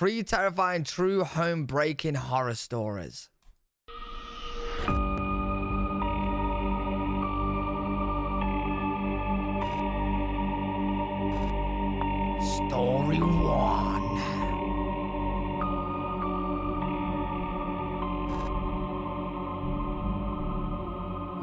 3 terrifying true home break-in horror stories. Story 1.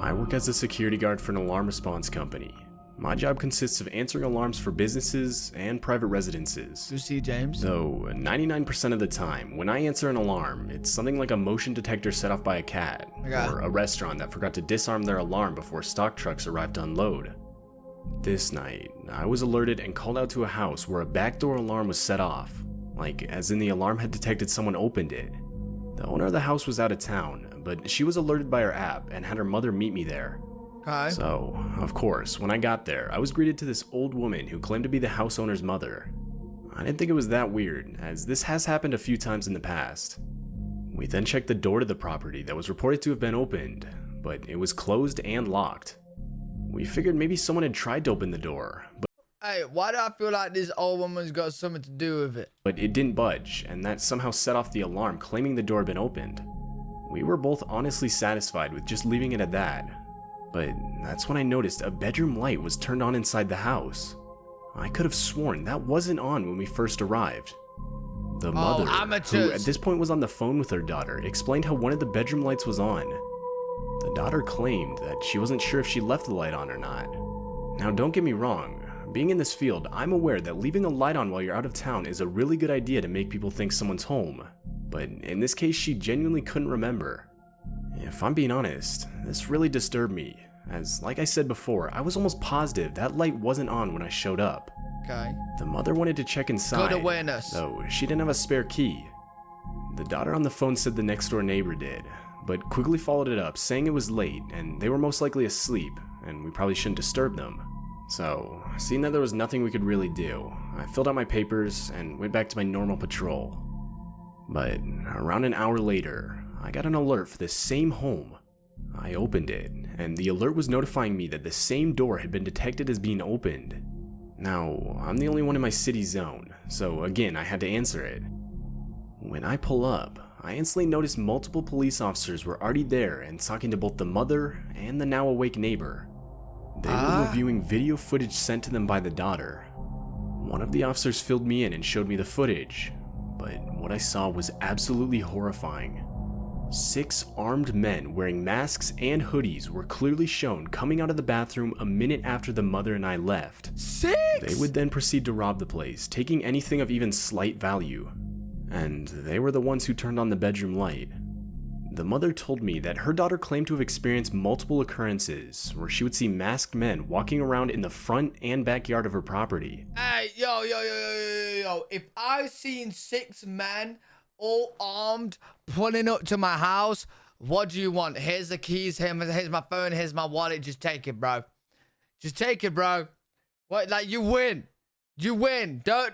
I work as a security guard for an alarm response company. My job consists of answering alarms for businesses and private residences. You see, James? Though 99% of the time, when I answer an alarm, it's something like a motion detector set off by a cat, or a restaurant that forgot to disarm their alarm before stock trucks arrived to unload. This night, I was alerted and called out to a house where a backdoor alarm was set off, like as in the alarm had detected someone opened it. The owner of the house was out of town, but she was alerted by her app and had her mother meet me there. Okay. So, of course, when I got there, I was greeted to this old woman who claimed to be the house owner's mother. I didn't think it was that weird, as this has happened a few times in the past. We then checked the door to the property that was reported to have been opened, but it was closed and locked. We figured maybe someone had tried to open the door, Hey, why do I feel like this old woman's got something to do with it? but it didn't budge, and that somehow set off the alarm claiming the door had been opened. We were both honestly satisfied with just leaving it at that, but that's when I noticed a bedroom light was turned on inside the house. I could have sworn that wasn't on when we first arrived. The mother, who at this point was on the phone with her daughter, explained how one of the bedroom lights was on. The daughter claimed that she wasn't sure if she left the light on or not. Now don't get me wrong, being in this field, I'm aware that leaving a light on while you're out of town is a really good idea to make people think someone's home, but in this case she genuinely couldn't remember. If I'm being honest, this really disturbed me, as like I said before, I was almost positive that light wasn't on when I showed up. Okay. The mother wanted to check inside, Good awareness. though she didn't have a spare key. The daughter on the phone said the next door neighbor did, but quickly followed it up saying it was late and they were most likely asleep and we probably shouldn't disturb them. So, seeing that there was nothing we could really do, I filled out my papers and went back to my normal patrol. But around an hour later, I got an alert for the same home. I opened it, and the alert was notifying me that the same door had been detected as being opened. Now, I'm the only one in my city zone, so again, I had to answer it. When I pull up, I instantly noticed multiple police officers were already there and talking to both the mother and the now awake neighbor. They were reviewing video footage sent to them by the daughter. One of the officers filled me in and showed me the footage, but what I saw was absolutely horrifying. 6 armed men wearing masks and hoodies were clearly shown coming out of the bathroom a minute after the mother and I left. 6? They would then proceed to rob the place, taking anything of even slight value. And they were the ones who turned on the bedroom light. The mother told me that her daughter claimed to have experienced multiple occurrences where she would see masked men walking around in the front and backyard of her property. Hey, yo. If I've seen 6 men all armed pulling up to my house, what do you want? Here's the keys, here's my phone, here's my wallet. Just take it, bro. Just take it, bro. What? Like, you win. You win. Don't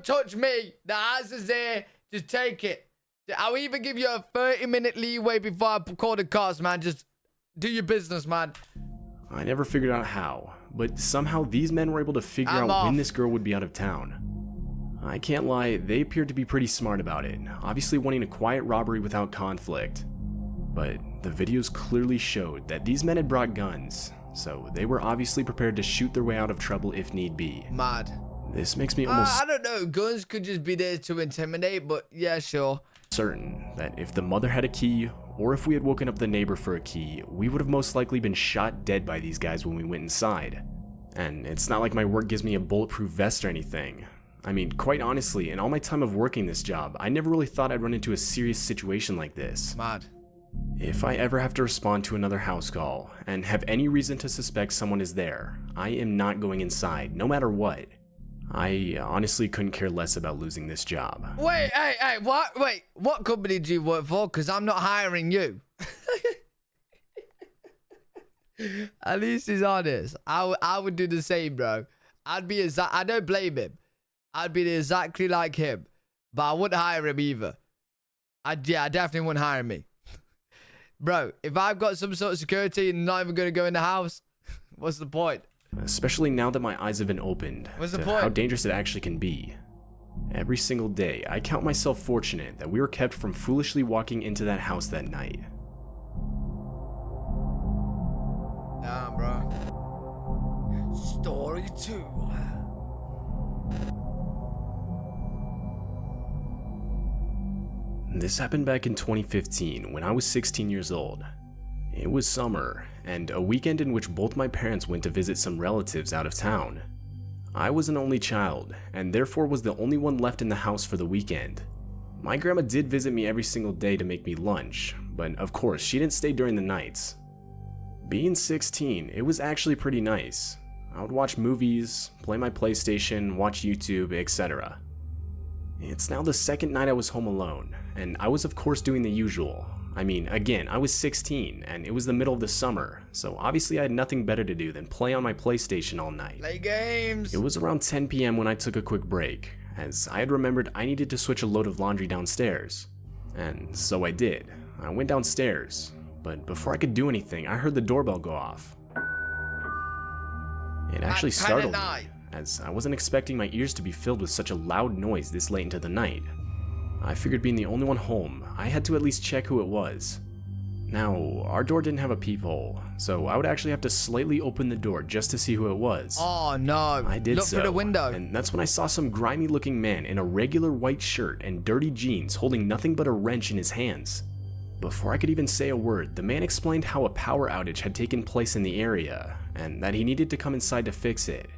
touch me. The answer's there. Just take it. I'll even give you a 30-minute leeway before I call the cops, man. Just do your business, man. I never figured out how, but somehow these men were able to figure out when this girl would be out of town. I can't lie, they appeared to be pretty smart about it, obviously wanting a quiet robbery without conflict. But the videos clearly showed that these men had brought guns, so they were obviously prepared to shoot their way out of trouble if need be. Mad. This makes me almost... I don't know, guns could just be there to intimidate, but yeah, sure. Certain that if the mother had a key, or if we had woken up the neighbor for a key, we would have most likely been shot dead by these guys when we went inside. And it's not like my work gives me a bulletproof vest or anything. I mean, quite honestly, in all my time of working this job, I never really thought I'd run into a serious situation like this. Mad. If I ever have to respond to another house call, and have any reason to suspect someone is there, I am not going inside, no matter what. I honestly couldn't care less about losing this job. Wait, hey, what? Wait, what company do you work for? Because I'm not hiring you. At least he's honest. I would do the same, bro. I'd be I don't blame him. I'd be exactly like him, but I wouldn't hire him either. I definitely wouldn't hire me. Bro, if I've got some sort of security and not even going to go in the house, what's the point? Especially now that my eyes have been opened What's the to point? how dangerous it actually can be. Every single day, I count myself fortunate that we were kept from foolishly walking into that house that night. Damn, bro. Story 2. This happened back in 2015 when I was 16 years old. It was summer, and a weekend in which both my parents went to visit some relatives out of town. I was an only child, and therefore was the only one left in the house for the weekend. My grandma did visit me every single day to make me lunch, but of course she didn't stay during the nights. Being 16, it was actually pretty nice. I would watch movies, play my PlayStation, watch YouTube, etc. It's now the second night I was home alone, and I was of course doing the usual. I mean, again, I was 16, and it was the middle of the summer, so obviously I had nothing better to do than play on my PlayStation all night. Play games. It was around 10 p.m. when I took a quick break, as I had remembered I needed to switch a load of laundry downstairs. And so I did. I went downstairs, but before I could do anything, I heard the doorbell go off. It actually startled me, as I wasn't expecting my ears to be filled with such a loud noise this late into the night. I figured being the only one home, I had to at least check who it was. Now, our door didn't have a peephole, so I would actually have to slightly open the door just to see who it was. Oh no. I did Look so, through the window. and that's when I saw some grimy looking man in a regular white shirt and dirty jeans holding nothing but a wrench in his hands. Before I could even say a word, the man explained how a power outage had taken place in the area, and that he needed to come inside to fix it.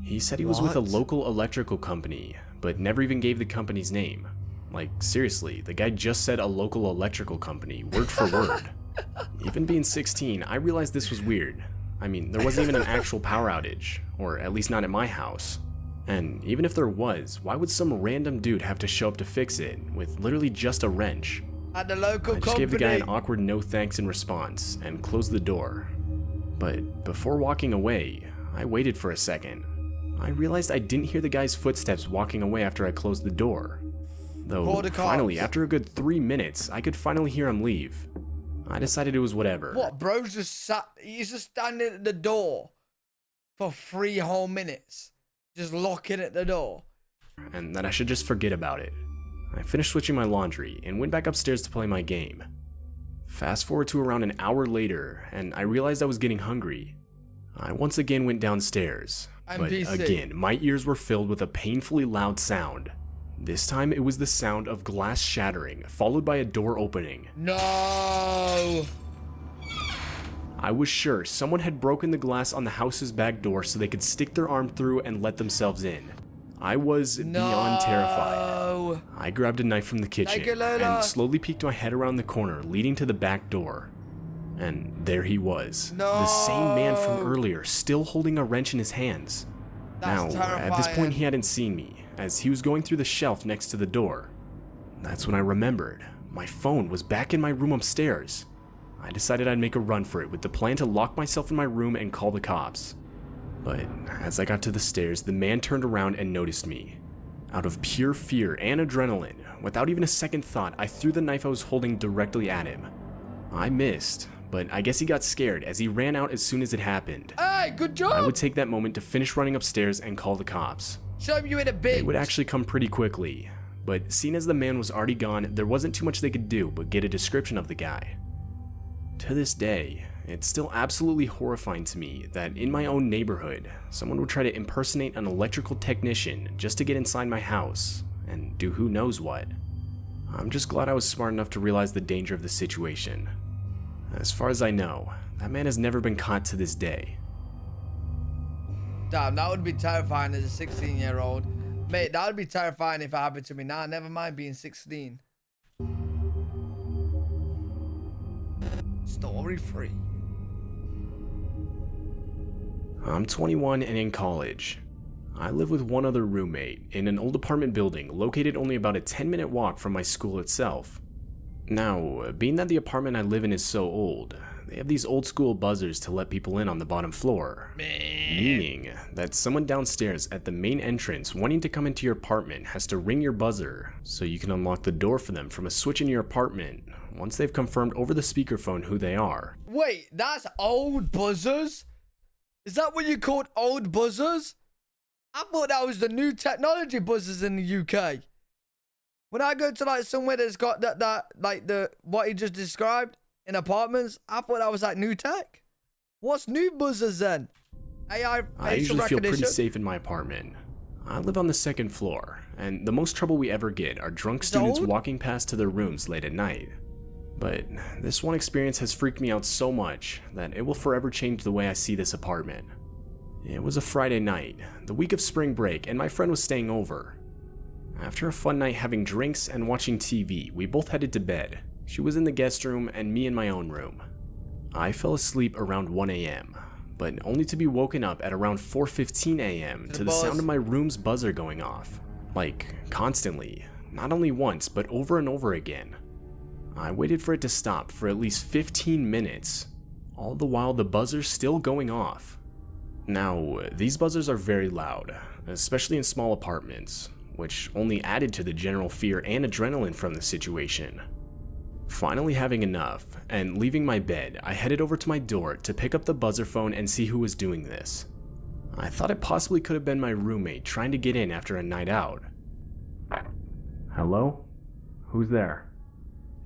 He said he was with a What? local electrical company, but never even gave the company's name. Like, seriously, the guy just said a local electrical company, word for word. Even being 16, I realized this was weird. I mean, there wasn't even an actual power outage, or at least not at my house. And even if there was, why would some random dude have to show up to fix it, with literally just a wrench? At the local I just company. gave the guy an awkward no thanks in response, and closed the door. But before walking away, I waited for a second. I realized I didn't hear the guy's footsteps walking away after I closed the door. Though Call the finally, cops. after a good 3 minutes, I could finally hear him leave. I decided it was whatever. What, bro's just sat, he's just standing at the door for 3 whole minutes. Just locking at the door. And that I should just forget about it. I finished switching my laundry and went back upstairs to play my game. Fast forward to around an hour later, and I realized I was getting hungry. I once again went downstairs, but NPC. again, my ears were filled with a painfully loud sound. This time it was the sound of glass shattering, followed by a door opening. No. I was sure someone had broken the glass on the house's back door so they could stick their arm through and let themselves in. I was beyond terrified. I grabbed a knife from the kitchen and slowly peeked my head around the corner leading to the back door. And there he was, the same man from earlier, still holding a wrench in his hands. That's Now, at this point terrifying. he hadn't seen me, as he was going through the shelf next to the door. That's when I remembered. My phone was back in my room upstairs. I decided I'd make a run for it with the plan to lock myself in my room and call the cops. But as I got to the stairs, the man turned around and noticed me. Out of pure fear and adrenaline, without even a second thought, I threw the knife I was holding directly at him. I missed, but I guess he got scared as he ran out as soon as it happened. Hey, good job. I would take that moment to finish running upstairs and call the cops. Show him you in a bit. They would actually come pretty quickly, but seeing as the man was already gone, there wasn't too much they could do but get a description of the guy. To this day, it's still absolutely horrifying to me that in my own neighborhood, someone would try to impersonate an electrical technician just to get inside my house and do who knows what. I'm just glad I was smart enough to realize the danger of the situation. As far as I know, that man has never been caught to this day. Damn, that would be terrifying as a 16-year-old. Mate, that would be terrifying if it happened to me. Nah, never mind being 16. Story 3. I'm 21 and in college. I live with one other roommate in an old apartment building located only about a 10-minute walk from my school itself. Now, being that the apartment I live in is so old, they have these old school buzzers to let people in on the bottom floor. Meaning that someone downstairs at the main entrance wanting to come into your apartment has to ring your buzzer so you can unlock the door for them from a switch in your apartment once they've confirmed over the speakerphone who they are. Wait, that's old buzzers? Is that what you called old buzzers? I thought that was the new technology buzzers in the UK. When I go to like somewhere that's got that like what he just described in apartments, I thought that was like new tech. What's new buzzers then? AI facial I usually feel recognition? pretty safe in my apartment. I live on the second floor, and the most trouble we ever get are drunk students Old? walking past to their rooms late at night. But this one experience has freaked me out so much that it will forever change the way I see this apartment. It was a Friday night, the week of spring break, and my friend was staying over. After a fun night having drinks and watching TV, we both headed to bed. She was in the guest room and me in my own room. I fell asleep around 1 a.m., but only to be woken up at around 4:15 a.m. to the sound of my room's buzzer going off. Like, constantly. Not only once, but over and over again. I waited for it to stop for at least 15 minutes, all the while the buzzer's still going off. Now, these buzzers are very loud, especially in small apartments, which only added to the general fear and adrenaline from the situation. Finally having enough, and leaving my bed, I headed over to my door to pick up the buzzer phone and see who was doing this. I thought it possibly could have been my roommate trying to get in after a night out. Hello? Who's there?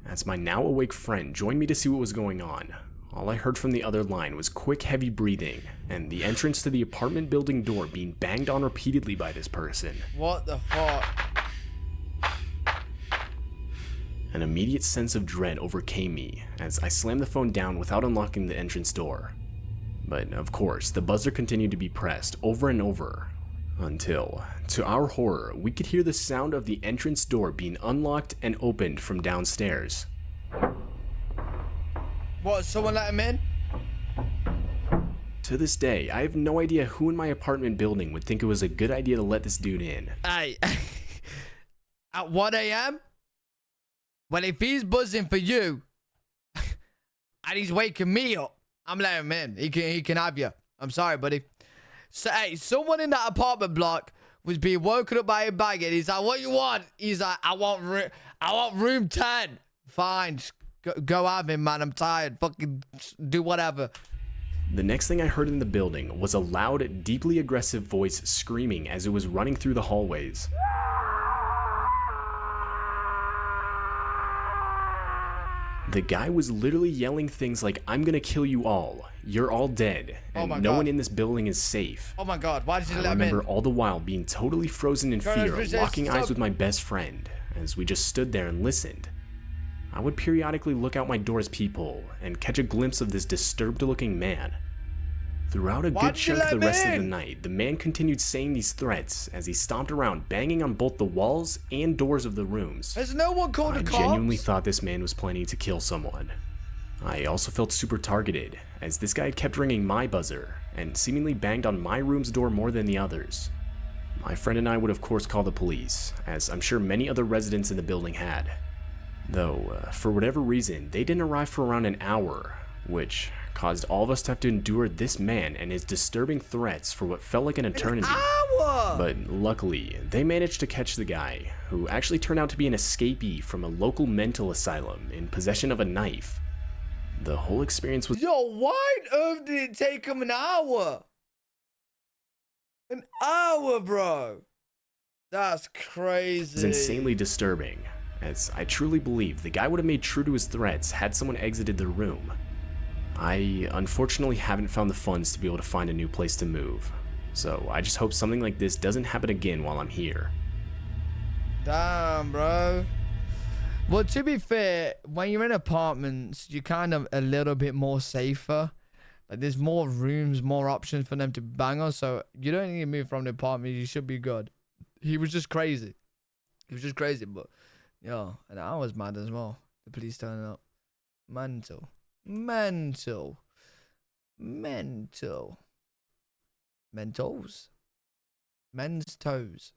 As my now awake friend joined me to see what was going on, all I heard from the other line was quick heavy breathing, and the entrance to the apartment building door being banged on repeatedly by this person. What the fuck? An immediate sense of dread overcame me as I slammed the phone down without unlocking the entrance door. But of course, the buzzer continued to be pressed over and over, until, to our horror, we could hear the sound of the entrance door being unlocked and opened from downstairs. What, someone let him in? To this day, I have no idea who in my apartment building would think it was a good idea to let this dude in. Hey, at 1 a.m.? Well, if he's buzzing for you, and he's waking me up, I'm letting him in. He can have you. I'm sorry, buddy. So, hey, someone in that apartment block was being woken up by a banging. He's like, what you want? He's like, I want room 10. Fine, just go have him, man. I'm tired. Fucking do whatever. The next thing I heard in the building was a loud, deeply aggressive voice screaming as it was running through the hallways. The guy was literally yelling things like, I'm gonna kill you all, you're all dead, and no one in this building is safe. Oh my god, why did you let him in? I remember all the while being totally frozen in fear, locking eyes stop. with my best friend, as we just stood there and listened. I would periodically look out my door's peephole and catch a glimpse of this disturbed looking man. Throughout a good chunk of the rest of the night, the man continued saying these threats as he stomped around, banging on both the walls and doors of the rooms. Has no one called the cops? I genuinely thought this man was planning to kill someone. I also felt super targeted, as this guy kept ringing my buzzer and seemingly banged on my room's door more than the others. My friend and I would of course call the police, as I'm sure many other residents in the building had. Though, for whatever reason, they didn't arrive for around an hour, which caused all of us to have to endure this man and his disturbing threats for what felt like an eternity. But luckily, they managed to catch the guy, who actually turned out to be an escapee from a local mental asylum in possession of a knife. The whole experience was— Yo, why on earth did it take him an hour? An hour, bro. That's crazy. was insanely disturbing, as I truly believe the guy would have made true to his threats had someone exited the room. I unfortunately haven't found the funds to be able to find a new place to move, so I just hope something like this doesn't happen again while I'm here. Damn, bro. Well, to be fair, when you're in apartments, you're kind of a little bit more safer. Like, there's more rooms, more options for them to bang on, so you don't need to move from the apartment. You should be good. He was just crazy. He was just crazy, but, yo, and I was mad as well. The police turning up. Mental. Mental. Mental. Mentos. Men's toes.